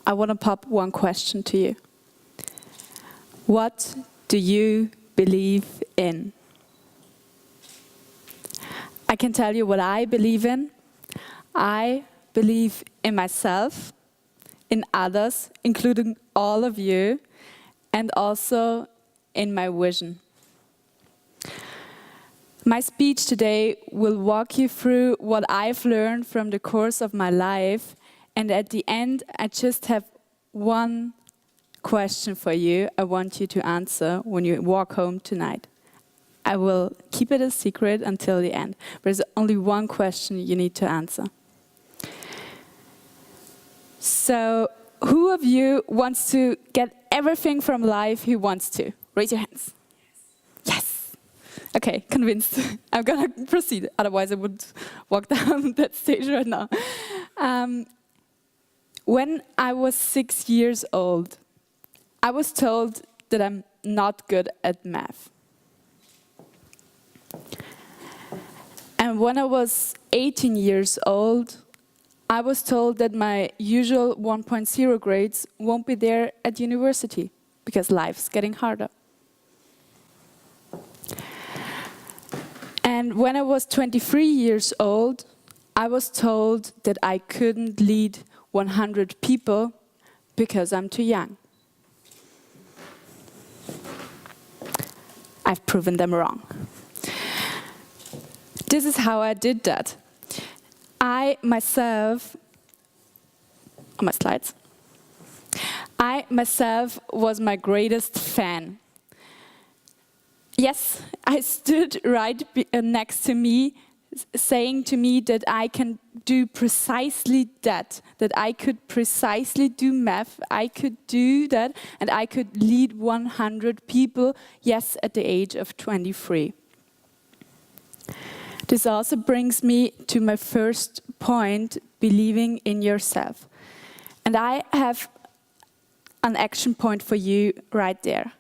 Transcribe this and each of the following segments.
I want to pop one question to you. What do you believe in? I can tell you what I believe in. I believe in myself, in others, including all of you, and also in my vision. My speech today will walk you through what I've learned from the course of my life, and at the end, I just have one question for you I want you to answer when you walk home tonight. I will keep it a secret until the end. There's only one question you need to answer. So, who of you wants to get everything from life he wants to? Raise your hands. Yes. Okay, convinced. I'm gonna proceed. Otherwise, I would walk down that stage right now. When I was 6 years old, I was told that I'm not good at math. And when I was 18 years old, I was told that my usual 1.0 grades won't be there at university because life's getting harder. And when I was 23 years old, I was told that I couldn't lead 100 people because I'm too young. I've proven them wrong. This is how I did that. I myself was my greatest fan. Yes, I stood right next to me, saying to me that I can do precisely that I could precisely do math, I could do that, and I could lead 100 people, yes, at the age of 23. This also brings me to my first point, believing in yourself. And I have an action point for you right there.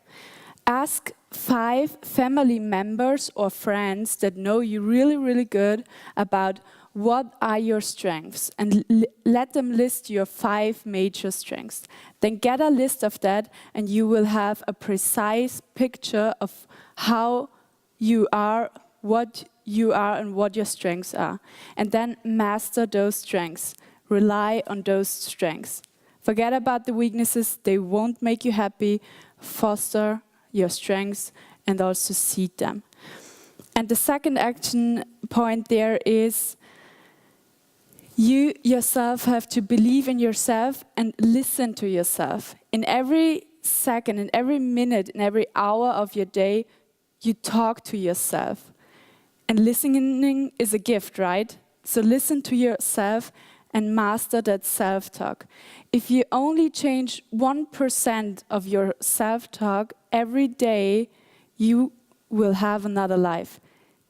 Ask 5 family members or friends that know you really, really good about what are your strengths, and let them list your 5 major strengths. Then get a list of that, and you will have a precise picture of how you are, what you are, and what your strengths are. And then master those strengths. Rely on those strengths. Forget about the weaknesses, they won't make you happy. Foster your strengths and also seed them. And the second action point there is you yourself have to believe in yourself and listen to yourself. In every second, in every minute, in every hour of your day, you talk to yourself. And listening is a gift, right? So listen to yourself and master that self-talk. If you only change 1% of your self-talk every day, you will have another life.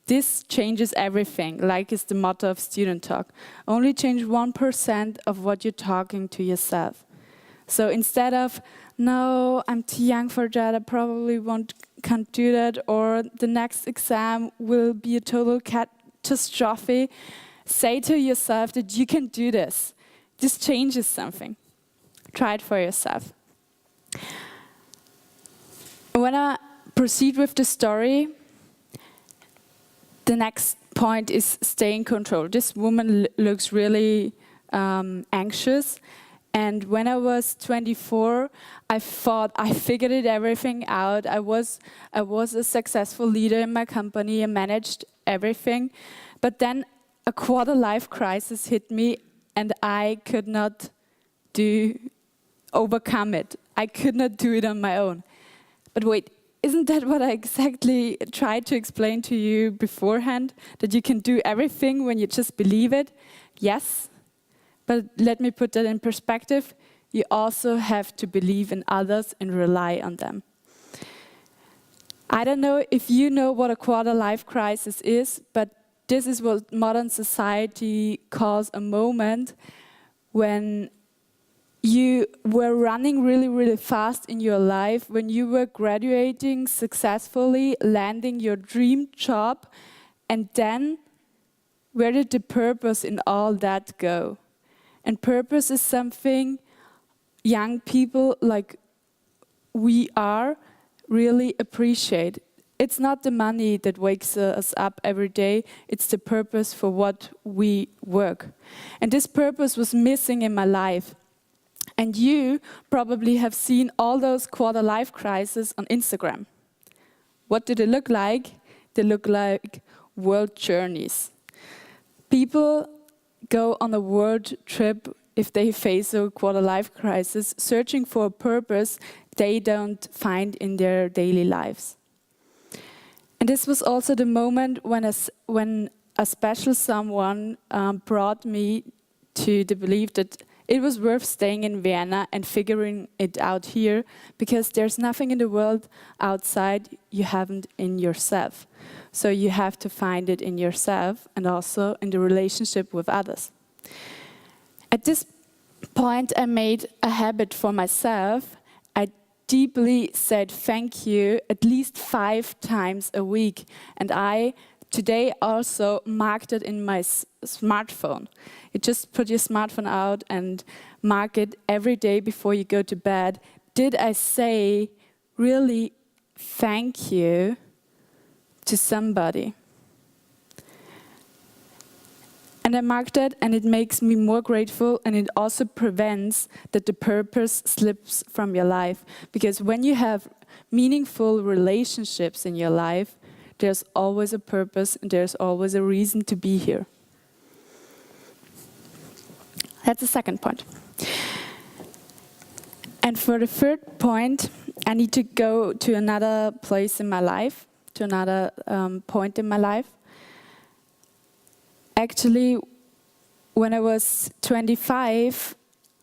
This changes everything, like is the motto of Student Talk. Only change 1% of what you're talking to yourself. So instead of, no, I'm too young for that, I probably can't do that, or the next exam will be a total catastrophe, say to yourself that you can do this. This changes something. Try it for yourself. When I proceed with the story, the next point is stay in control. This woman looks really anxious. And when I was 24, I thought I figured everything out. I was a successful leader in my company. I managed everything. But then a quarter-life crisis hit me, and I could not overcome it. I could not do it on my own. But wait, isn't that what I exactly tried to explain to you beforehand? That you can do everything when you just believe it? Yes. But let me put that in perspective. You also have to believe in others and rely on them. I don't know if you know what a quarter-life crisis is, but this is what modern society calls a moment when you were running really, really fast in your life, when you were graduating successfully, landing your dream job, and then where did the purpose in all that go? And purpose is something young people like we are really appreciate. It's not the money that wakes us up every day, it's the purpose for what we work. And this purpose was missing in my life. And you probably have seen all those quarter life crises on Instagram. What do they look like? They look like world journeys. People go on a world trip if they face a quarter life crisis, searching for a purpose they don't find in their daily lives. And this was also the moment when a special someone brought me to the belief that it was worth staying in Vienna and figuring it out here, because there's nothing in the world outside you haven't in yourself. So you have to find it in yourself and also in the relationship with others. At this point, I made a habit for myself. I deeply said thank you at least 5 times a week. And I today also marked it in my smartphone. You just put your smartphone out and mark it every day before you go to bed. Did I say really thank you to somebody? And I marked that, and it makes me more grateful, and it also prevents that the purpose slips from your life. Because when you have meaningful relationships in your life, there's always a purpose and there's always a reason to be here. That's the second point. And for the third point, I need to go to another place in my life, to another point in my life. Actually, when I was 25,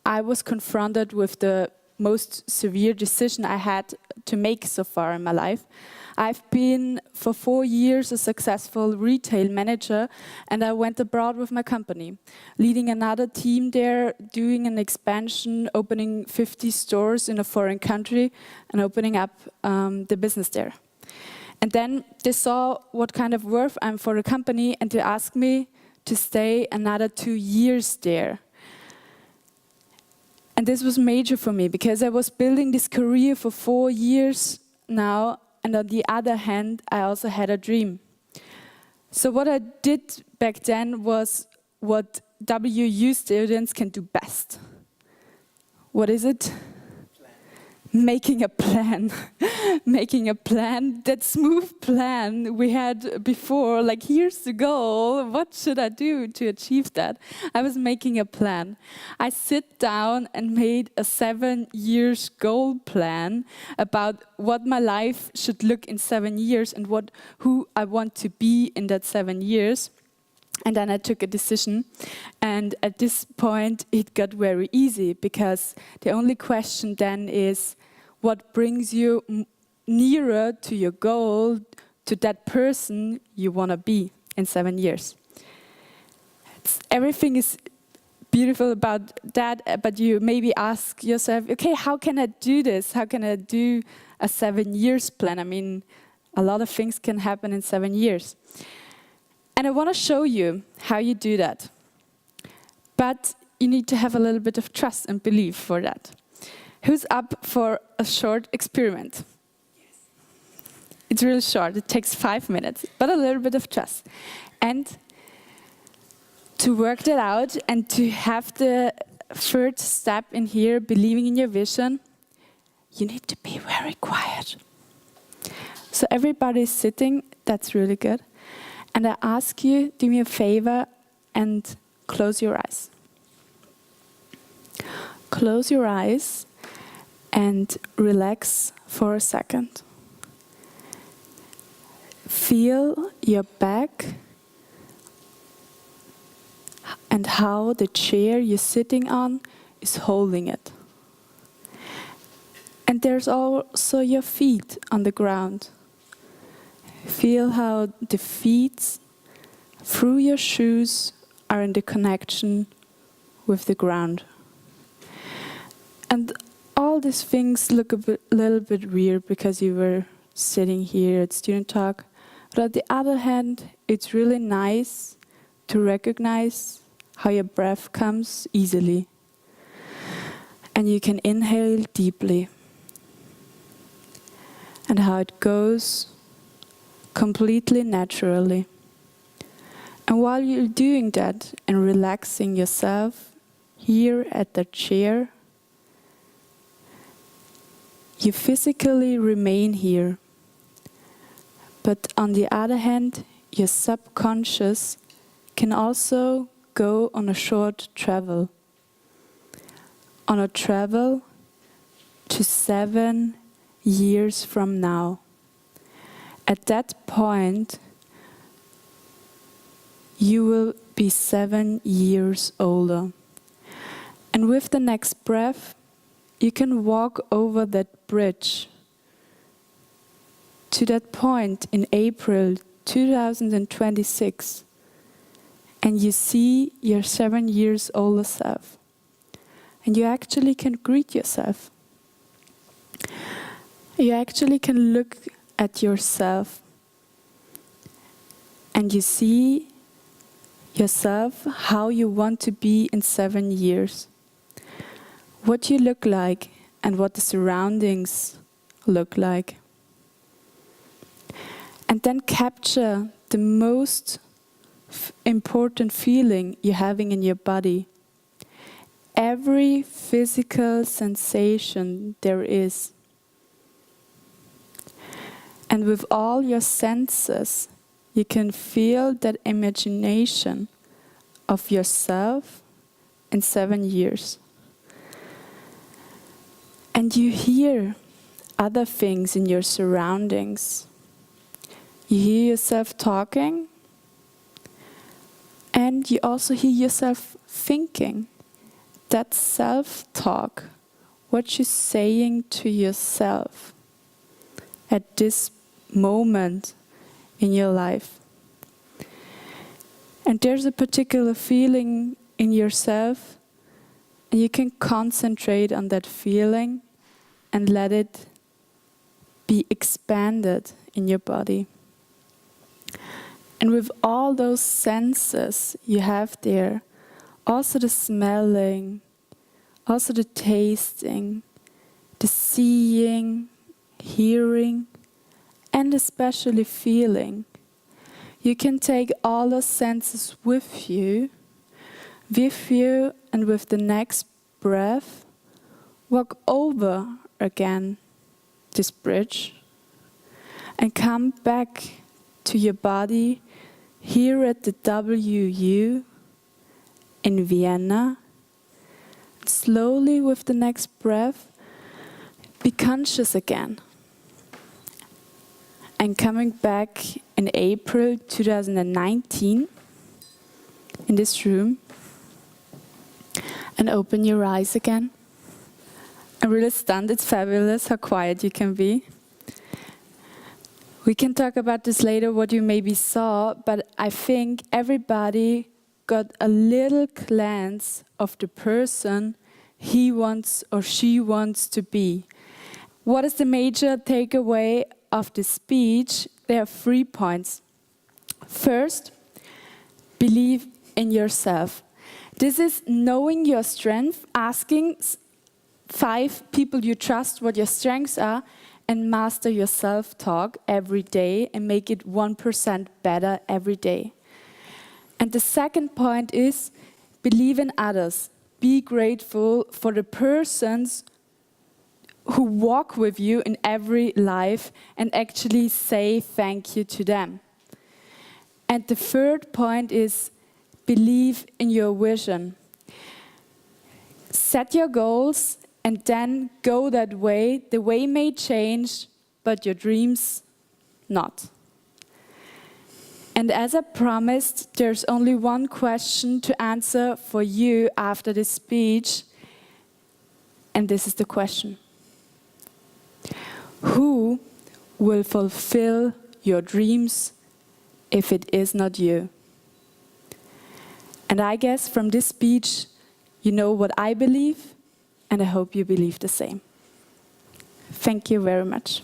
I was confronted with the most severe decision I had to make so far in my life. I've been for 4 years a successful retail manager, and I went abroad with my company, leading another team there, doing an expansion, opening 50 stores in a foreign country and opening up the business there. And then they saw what kind of worth I'm for the company, and they asked me to stay another 2 years there. And this was major for me, because I was building this career for 4 years now, and on the other hand, I also had a dream. So what I did back then was what WU students can do best. What is it? Making a plan. Making a plan, that smooth plan we had before, like here's the goal, what should I do to achieve that? I was making a plan. I sit down and made a 7 years goal plan about what my life should look in 7 years and who I want to be in that 7 years. And then I took a decision, and at this point it got very easy, because the only question then is, what brings you nearer to your goal, to that person you want to be in 7 years? Everything is beautiful about that, but you maybe ask yourself, okay, how can I do this? How can I do a 7 years plan? I mean, a lot of things can happen in 7 years. And I want to show you how you do that. But you need to have a little bit of trust and belief for that. Who's up for a short experiment? Yes. It's really short, it takes 5 minutes, but a little bit of trust. And to work that out and to have the third step in here, believing in your vision, you need to be very quiet. So everybody is sitting, that's really good. And I ask you, do me a favor and close your eyes. Close your eyes and relax for a second. Feel your back and how the chair you're sitting on is holding it. And there's also your feet on the ground. Feel how the feet through your shoes are in the connection with the ground. And all these things look a little bit weird because you were sitting here at Student Talk. But on the other hand, it's really nice to recognize how your breath comes easily. And you can inhale deeply. And how it goes completely naturally. And while you're doing that and relaxing yourself here at the chair, you physically remain here. But on the other hand, your subconscious can also go on a short travel. On a travel to 7 years from now. At that point, you will be 7 years older. And with the next breath, you can walk over that bridge to that point in April 2026. And you see your 7 years older self. And you actually can greet yourself. You actually can look at yourself and you see yourself how you want to be in 7 years. What you look like and what the surroundings look like. And then capture the most important feeling you're having in your body. Every physical sensation there is. And with all your senses, you can feel that imagination of yourself in 7 years. And you hear other things in your surroundings. You hear yourself talking, and you also hear yourself thinking. That self-talk, what you're saying to yourself at this moment in your life. And there's a particular feeling in yourself, and you can concentrate on that feeling and let it be expanded in your body. And with all those senses you have there, also the smelling, also the tasting, the seeing, hearing, and especially feeling. You can take all those senses with you, and with the next breath, walk over again this bridge and come back to your body here at the WU in Vienna. Slowly with the next breath, be conscious again. And coming back in April 2019 in this room, and open your eyes again. I'm really stunned, it's fabulous how quiet you can be. We can talk about this later, what you maybe saw, but I think everybody got a little glance of the person he wants or she wants to be. What is the major takeaway of the speech? There are 3 points. First, believe in yourself. This is knowing your strength, asking 5 people you trust what your strengths are, and master your self-talk every day and make it 1% better every day. And the second point is believe in others. Be grateful for the persons who walk with you in every life and actually say thank you to them. And the third point is believe in your vision. Set your goals and then go that way. The way may change, but your dreams not. And as I promised, there's only one question to answer for you after this speech. And this is the question. Who will fulfill your dreams if it is not you? And I guess from this speech, you know what I believe, and I hope you believe the same. Thank you very much.